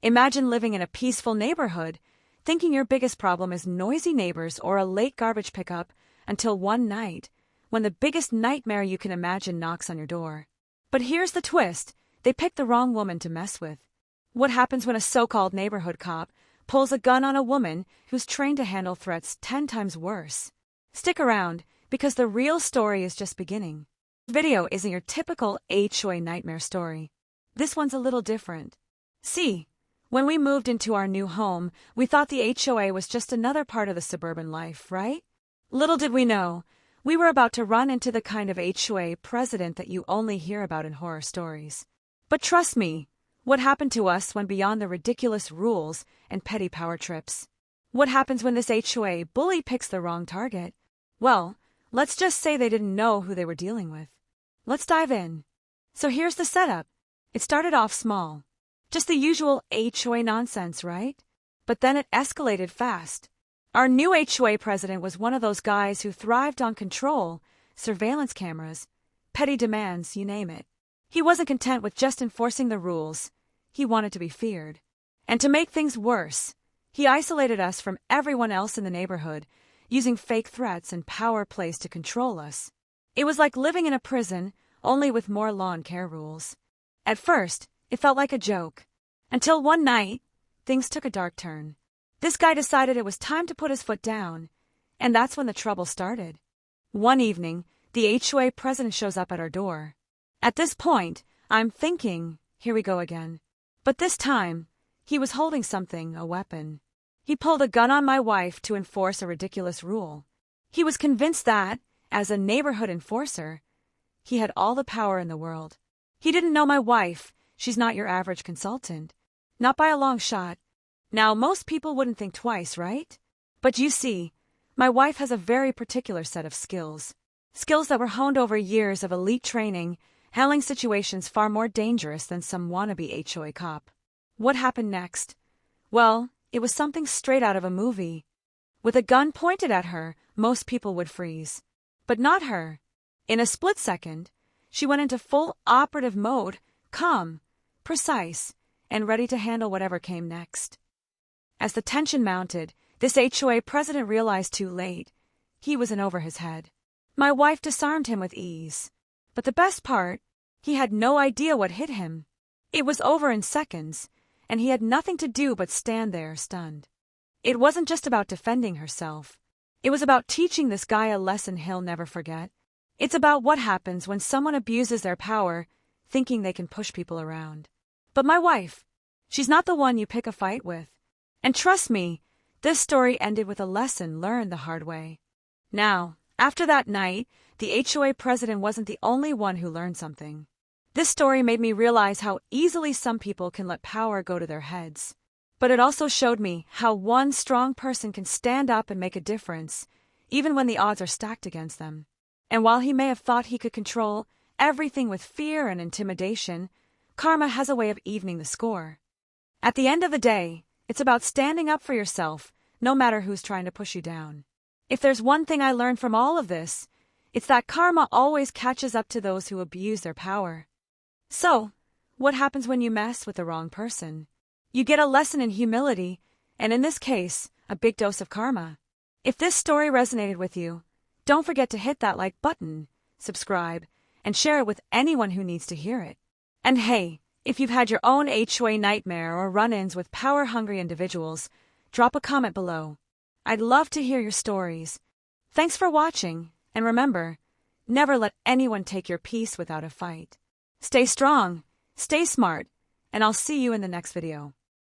Imagine living in a peaceful neighborhood, thinking your biggest problem is noisy neighbors or a late garbage pickup, until one night, when the biggest nightmare you can imagine knocks on your door. But here's the twist: they picked the wrong woman to mess with. What happens when a so-called neighborhood cop pulls a gun on a woman who's trained to handle threats 10 times worse? Stick around, because the real story is just beginning. This video isn't your typical HOA nightmare story. This one's a little different. See, when we moved into our new home, we thought the HOA was just another part of the suburban life, right? Little did we know, we were about to run into the kind of HOA president that you only hear about in horror stories. But trust me, what happened to us went beyond the ridiculous rules and petty power trips. What happens when this HOA bully picks the wrong target? Well, let's just say they didn't know who they were dealing with. Let's dive in. So here's the setup. It started off small. Just the usual HOA nonsense, right? But then it escalated fast. Our new HOA president was one of those guys who thrived on control, surveillance cameras, petty demands, you name it. He wasn't content with just enforcing the rules. He wanted to be feared. And to make things worse, he isolated us from everyone else in the neighborhood, using fake threats and power plays to control us. It was like living in a prison, only with more law and care rules. At first, it felt like a joke. Until one night, things took a dark turn. This guy decided it was time to put his foot down, and that's when the trouble started. One evening, the HOA president shows up at our door. At this point, I'm thinking, here we go again. But this time, he was holding something, a weapon. He pulled a gun on my wife to enforce a ridiculous rule. He was convinced that, as a neighborhood enforcer, he had all the power in the world. He didn't know my wife. She's not your average consultant. Not by a long shot. Now, most people wouldn't think twice, right? But you see, my wife has a very particular set of skills. Skills that were honed over years of elite training, handling situations far more dangerous than some wannabe HOA cop. What happened next? Well, it was something straight out of a movie. With a gun pointed at her, most people would freeze. But not her. In a split second, she went into full operative mode, calm, precise, and ready to handle whatever came next. As the tension mounted, this HOA president realized too late. He was in over his head. My wife disarmed him with ease. But the best part, he had no idea what hit him. It was over in seconds, and he had nothing to do but stand there, stunned. It wasn't just about defending herself. It was about teaching this guy a lesson he'll never forget. It's about what happens when someone abuses their power, thinking they can push people around. But my wife, she's not the one you pick a fight with. And trust me, this story ended with a lesson learned the hard way. Now, after that night, the HOA president wasn't the only one who learned something. This story made me realize how easily some people can let power go to their heads. But it also showed me how one strong person can stand up and make a difference, even when the odds are stacked against them. And while he may have thought he could control everything with fear and intimidation, karma has a way of evening the score. At the end of the day, it's about standing up for yourself, no matter who's trying to push you down. If there's one thing I learned from all of this, it's that karma always catches up to those who abuse their power. So, what happens when you mess with the wrong person? You get a lesson in humility, and in this case, a big dose of karma. If this story resonated with you, don't forget to hit that like button, subscribe, and share it with anyone who needs to hear it. And hey, if you've had your own HOA nightmare or run-ins with power-hungry individuals, drop a comment below. I'd love to hear your stories. Thanks for watching, and remember, never let anyone take your peace without a fight. Stay strong, stay smart, and I'll see you in the next video.